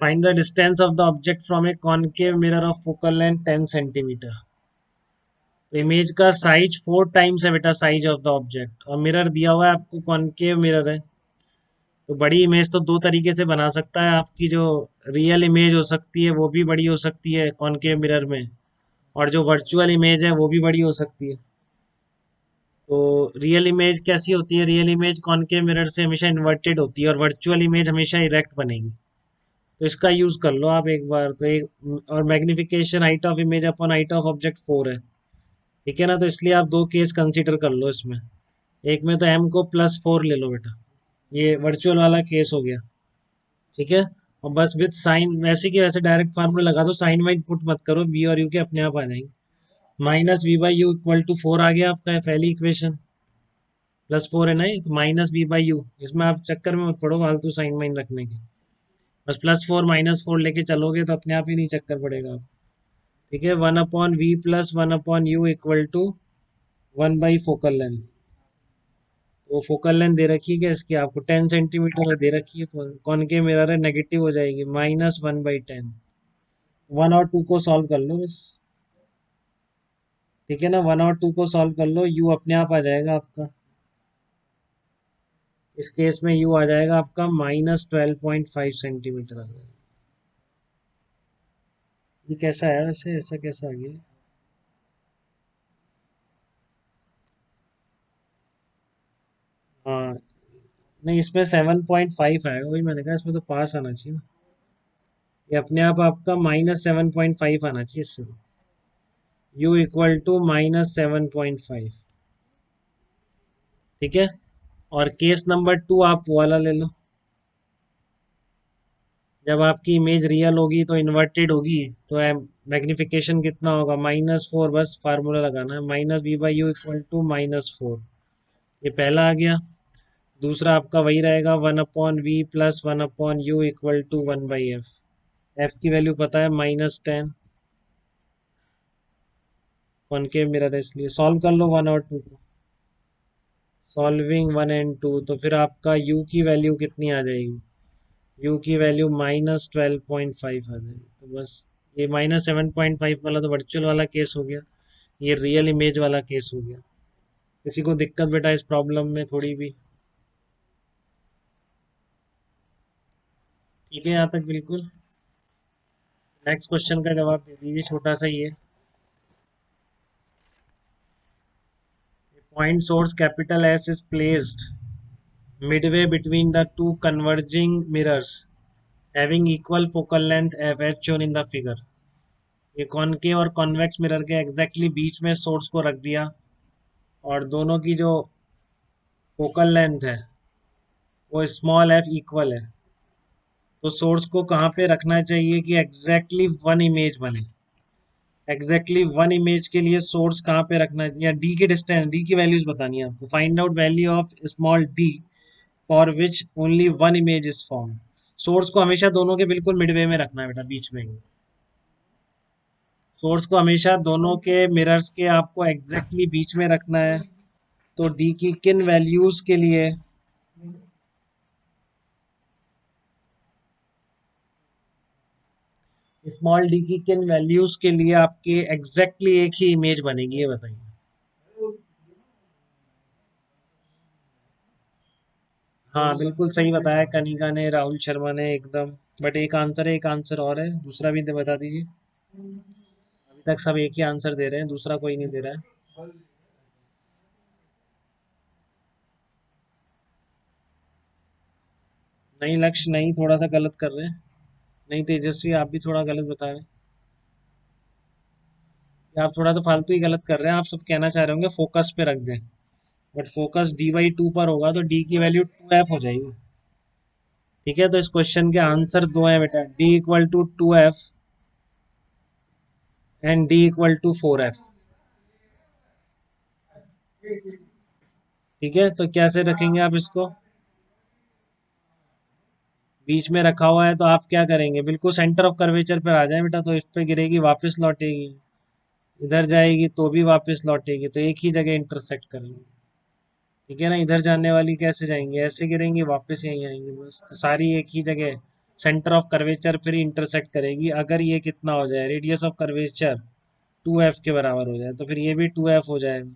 Find the distance of the object from A concave mirror of focal length 10 centimetre. तो image का size 4 times है बेटा size of the object, और mirror दिया हुआ है आपको, कॉनकेव मिरर है। तो बड़ी इमेज तो दो तरीके से बना सकता है, आपकी जो रियल इमेज हो सकती है वो भी बड़ी हो सकती है कॉनकेव मिरर में, और जो वर्चुअल इमेज है वो भी बड़ी हो सकती है। तो रियल इमेज कैसी होती है? रियल इमेज कॉनकेव मिरर से हमेशा इन्वर्टेड होती है, और वर्चुअल इमेज हमेशा इरेक्ट बनेगी। तो इसका यूज कर लो आप एक बार तो। एक और magnification height of image upon height of object 4 है, ठीक है ना। तो इसलिए आप दो केस कंसीडर कर लो इसमें। एक में तो m को +4 ले लो बेटा, ये वर्चुअल वाला केस हो गया, ठीक है। और बस विद साइन, वैसे की वैसे डायरेक्ट फार्मूला लगा दो, साइन वाइन पुट मत करो, बी और यू के अपने आप आ जाएंगे। -v/u = 4 आ गया आपका पहली इक्वेशन, +4 है ना ये, तो -v/u। इसमें आप चक्कर में मत पड़ो फालतू साइन वाइन रखने के, बस +4 -4 लेके चलोगे तो अपने आप ही नहीं चक्कर पड़ेगा आप, ठीक है। 1/v + 1/u = focal length. वो फोकल लेंथ दे रखी है क्या इसकी आपको? 10 सेंटीमीटर दे रखी है, कॉनकेव मिरर है, नेगेटिव हो जाएगी, -1/10। 1 और 2 को सॉल्व कर लो बस, ठीक है ना। 1 और 2 को सॉल्व कर लो, यू अपने आप आ जाएगा आपका। इस केस में यू आ जाएगा आपका -12.5 सेंटीमीटर आ जाएगा। ये कैसा है वैसे, ऐसा कैसा आ गया? हाँ, नहीं इसमें 7.5 आएगा, वही मैंने कहा इसमें तो पास आना चाहिए ना। ये अपने आप आपका -7.5 आना चाहिए इससे, u = -7.5, ठीक है। और केस नंबर 2 आप वो वाला ले लो, जब आपकी इमेज रियल होगी तो इन्वर्टेड होगी, तो मैग्निफिकेशन कितना होगा? -4, बस फार्मूला लगाना है, -v/u = -4। ये पहला आ गया। दूसरा आपका वही रहेगा, 1/v + 1/u = 1/f। f की वैल्यू पता है, -10। कॉनकेव मिरर है इसलिए सॉल्व कर लो 1 और 2 को। सॉल्विंग 1 और 2, तो फिर आपका u की वैल्यू कितनी आ जाएगी? u की वैल्यू -12.5 आ जाएगी। तो बस ये -7.5 वाला तो वर्चुअल वाला केस हो गया, ये रियल इमेज वाला केस हो गया। किसी को दिक्कत बेटा इस प्रॉब्लम में थोड़ी भी? ठीक है यहाँ तक बिल्कुल। नेक्स्ट क्वेश्चन का जवाब दे दीजिए, छोटा सा ही है। Point source S is placed midway between the two converging mirrors having equal focal length f as shown in the figure। ये कॉनकेव और कॉन्वेक्स मिरर के एग्जैक्टली बीच में सोर्स को रख दिया, और दोनों की जो फोकल लेंथ है वो स्मॉल f इक्वल है। तो सोर्स को कहाँ पे रखना चाहिए कि एग्जैक्टली वन इमेज बने? एग्जैक्टली वन इमेज के लिए सोर्स कहाँ पे रखना है, या डी की डिस्टेंस, डी की वैल्यूज बतानी है आपको। Find out value of small D for which only one image is form. Source को हमेशा दोनों के बिल्कुल मिडवे में रखना है बेटा, बीच में ही। सोर्स को हमेशा दोनों के मिरर्स के आपको एग्जैक्टली बीच में रखना है। तो डी की किन वैल्यूज के लिए, स्मॉल डी की किन वैल्यूज के लिए आपके एग्जैक्टली एक ही इमेज बनेगी, ये बताइए। हाँ बिल्कुल सही बताया कनिका ने, राहुल शर्मा ने एकदम। बट एक आंसर है, एक आंसर और है, दूसरा भी बता दीजिए। अभी तक सब एक ही आंसर दे रहे हैं, दूसरा कोई नहीं दे रहा है। नहीं लक्ष्य नहीं, थोड़ा सा गलत कर रहे हैं। नहीं तेजस्वी, आप भी थोड़ा गलत बता रहे हैं। ये आप थोड़ा तो फालतू ही गलत कर रहे हैं। आप सब कहना चाह रहे होंगे फोकस पे रख दें, बट फोकस d/2 पर होगा तो डी की वैल्यू 2f हो जाएगी, ठीक है। तो इस क्वेश्चन के आंसर दो हैं बेटा, d = 2f and d = 4f, ठीक है। तो कैसे रखेंगे आप इसको? बीच में रखा हुआ है तो आप क्या करेंगे, बिल्कुल सेंटर ऑफ कर्वेचर पर आ जाए बेटा, तो इस पे गिरेगी वापस लौटेगी, इधर जाएगी तो भी वापस लौटेगी, तो एक ही जगह इंटरसेक्ट करेंगे, ठीक है ना। इधर जाने वाली कैसे जाएंगी? ऐसे गिरेंगी वापस यहीं आएंगी, बस। तो सारी एक ही जगह सेंटर ऑफ कर्वेचर फिर इंटरसेक्ट करेगी। अगर ये कितना हो जाए, रेडियस ऑफ कर्वेचर 2f के बराबर हो जाए, तो फिर ये भी 2f हो जाएगा।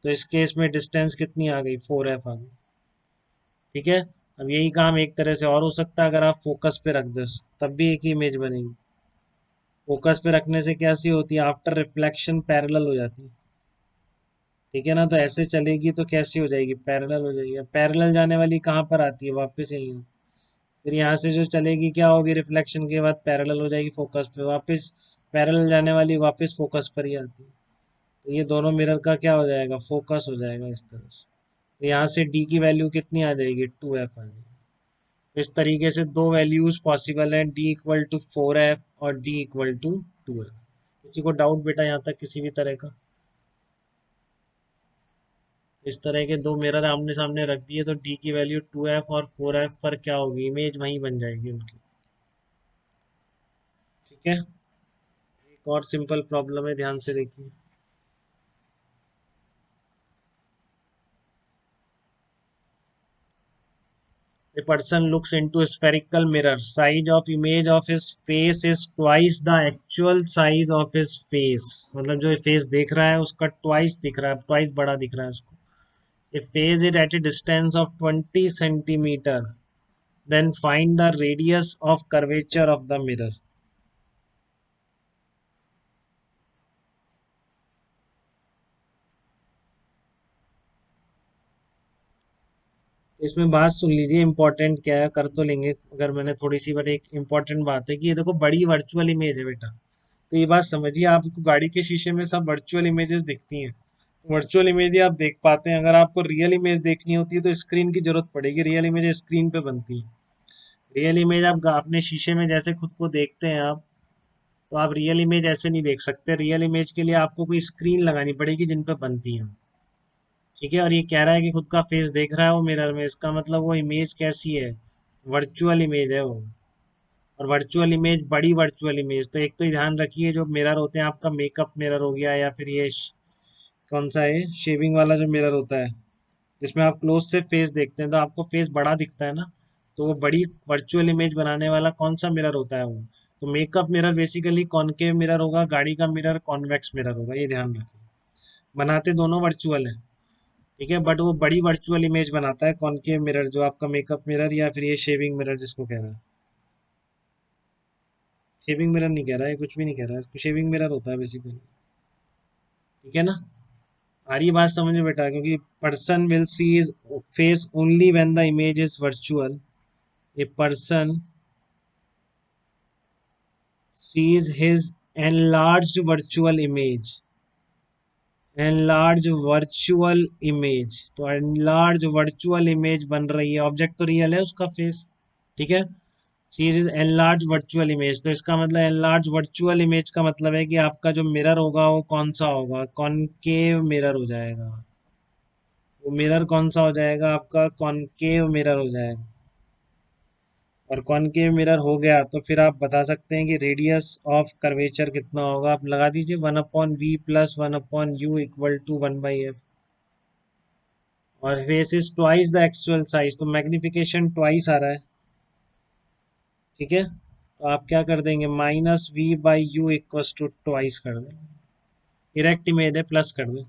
तो इस केस में डिस्टेंस कितनी आ गई, 4f आ गई। ठीक है। अब यही काम एक तरह से और हो सकता है, अगर आप फोकस पे रख दो तब भी एक ही इमेज बनेगी। फोकस पे रखने से कैसी होती है, आफ्टर रिफ्लेक्शन पैरेलल हो जाती है। ठीक है ना, तो ऐसे चलेगी तो कैसी हो जाएगी, पैरेलल हो जाएगी। पैरेलल जाने वाली कहाँ पर आती है, वापस यही। फिर यहाँ से जो चलेगी क्या होगी, रिफ्लेक्शन के बाद पैरेलल हो जाएगी फोकस पे, वापस पैरेलल जाने वाली वापस फोकस पर ही आती है। तो ये दोनों मिरर का क्या हो जाएगा, फोकस हो जाएगा इस तरह से। तो यहाँ से डी की वैल्यू कितनी आ जाएगी, 2f आ जाएगी। इस तरीके से दो वैल्यूज पॉसिबल हैं, डी इक्वल टू 4f और डी इक्वल टू 2f। किसी को डाउट बेटा यहाँ तक किसी भी तरह का? इस तरह के दो मिरर आमने सामने रख दिए तो डी की वैल्यू 2f और 4f पर क्या होगी, इमेज वहीं बन जाएगी उनकी। ठीक है। एक और सिंपल प्रॉब्लम है, ध्यान से देखिए। A person looks into a spherical mirror. Size of image of his face is twice the actual size of his face. मतलब जो फेस देख रहा है उसका ट्वाइस दिख रहा है, ट्वाइस बड़ा दिख रहा है उसको। If face is at a distance of 20 centimeter, then find the radius of curvature of the mirror. इसमें बात सुन लीजिए, इंपॉर्टेंट क्या है, कर तो लेंगे अगर मैंने थोड़ी सी, बट एक इंपॉर्टेंट बात है कि ये देखो बड़ी वर्चुअल इमेज है बेटा। तो ये बात समझिए, आपको गाड़ी के शीशे में सब वर्चुअल इमेजेस दिखती हैं। वर्चुअल इमेज ही आप देख पाते हैं। अगर आपको रियल इमेज देखनी होती है तो स्क्रीन की जरूरत पड़ेगी, रियल इमेज स्क्रीन पे बनती है। रियल इमेज आप अपने शीशे में जैसे खुद को देखते हैं आप, तो आप रियल इमेज ऐसे नहीं देख सकते। रियल इमेज के लिए आपको कोई स्क्रीन लगानी पड़ेगी जिन पे बनती है। ठीक है। और ये कह रहा है कि खुद का फेस देख रहा है वो मिरर में, इसका मतलब वो इमेज कैसी है, वर्चुअल इमेज है वो। और वर्चुअल इमेज बड़ी वर्चुअल इमेज, तो एक तो ध्यान रखिए जो मिरर होते हैं, आपका मेकअप मिरर हो गया या फिर ये कौन सा है, शेविंग वाला जो मिरर होता है जिसमें आप क्लोज से फेस देखते हैं तो आपको फेस बड़ा दिखता है ना, तो वो बड़ी वर्चुअल इमेज बनाने वाला कौन सा मिरर होता है वो, तो makeup mirror basically concave mirror होगा, गाड़ी का मिरर कॉन्वेक्स मिरर होगा, ये ध्यान रखें। बनाते दोनों वर्चुअल है। ठीक है, बट वो बड़ी वर्चुअल इमेज बनाता है कॉनकेव मिरर, जो आपका मेकअप मिरर या फिर ये शेविंग मिरर जिसको कह रहा है। शेविंग मिरर नहीं कह रहा है, कुछ भी नहीं कह रहा है, इसको शेविंग मिरर होता है बेसिकली। ठीक है ना, आ रही है बात समझ में बेटा, क्योंकि person will see is face only when the image is virtual. A person sees his enlarged virtual image, enlarged virtual image, तो enlarged virtual image बन रही है, ऑब्जेक्ट तो रियल है उसका फेस। ठीक है। Size is enlarge virtual image, तो इसका मतलब एनलार्ज वर्चुअल इमेज का मतलब है कि आपका जो मिरर होगा वो कौन सा होगा, कॉनकेव मिरर हो जाएगा। वो मिरर कौन सा हो जाएगा, आपका कॉनकेव मिरर हो जाएगा। और कॉनकेव मिरर हो गया तो फिर आप बता सकते हैं कि रेडियस ऑफ कर्वेचर कितना होगा, आप लगा दीजिए 1/v plus 1/u equal to 1/f। और face is twice the actual size, तो मैग्निफिकेशन ट्वाइस आ रहा है। ठीक है, तो आप क्या कर देंगे, -v/u इक्वल टू ट्वाइस कर दें। इरेक्ट इमेज है, प्लस कर दें।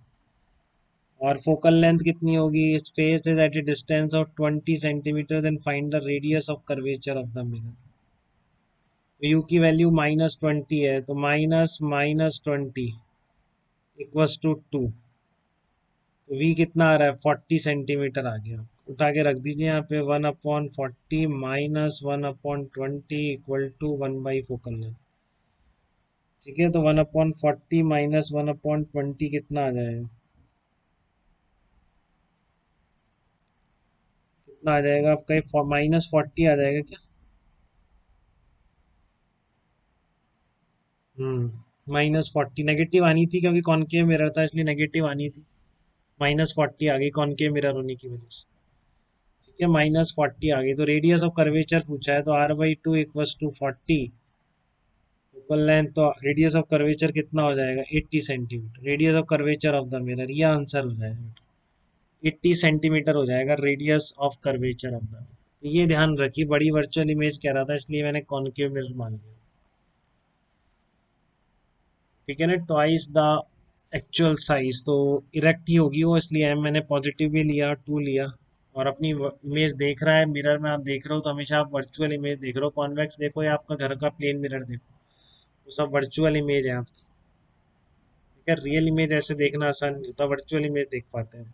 और फोकल लेंथ कितनी होगी, face is at a distance of 20 centimetre, then find the radius of curvature of the mirror. U की वैल्यू -20 है, तो -20 इक्वस टू 2। तो वी कितना आ रहा है, 40 सेंटीमीटर आ गया। उठा के रख दीजिए यहाँ पे, 1/40 -1/20 इक्वल टू 1/फोकल लेंथ। ठीक है, तो 1/40 -1/20 कितना आ जाएगा, कितना आ जाएगा आपका, -40 आ जाएगा क्या? -40 नेगेटिव आनी थी क्योंकि कॉनकेव मिरर था इसलिए नेगेटिव आनी थी। -40 आ गई कॉनकेव मिरर होने की वजह से। ठीक है, -40 आ गई। तो रेडियस ऑफ कर्वेचर पूछा है, तो r/2 equals to 40 focal length, तो रेडियस ऑफ कर्वेचर कितना हो जाएगा, 80 centimetre. Radius of curvature of the mirror, ये आंसर हो जाएगा, 80 सेंटीमीटर हो जाएगा radius of curvature of the mirror. ये ध्यान रखिए, बड़ी वर्चुअल इमेज कह रहा था इसलिए मैंने कॉनकेव मिरर मान लिया। ठीक है ना, ट्वाइस द एक्चुअल साइज, तो इरेक्ट ही होगी वो, इसलिए एम मैंने पॉजिटिव भी लिया, 2 लिया। और अपनी इमेज देख रहा है मिरर में, आप देख रहे हो तो हमेशा आप वर्चुअल इमेज देख रहे हो, कॉन्वेक्स देखो या आपका घर का प्लेन मिरर देखो, वो सब वर्चुअल इमेज है आपकी। ठीक है, रियल इमेज ऐसे देखना आसान नहीं होता, वर्चुअल इमेज देख पाते हैं।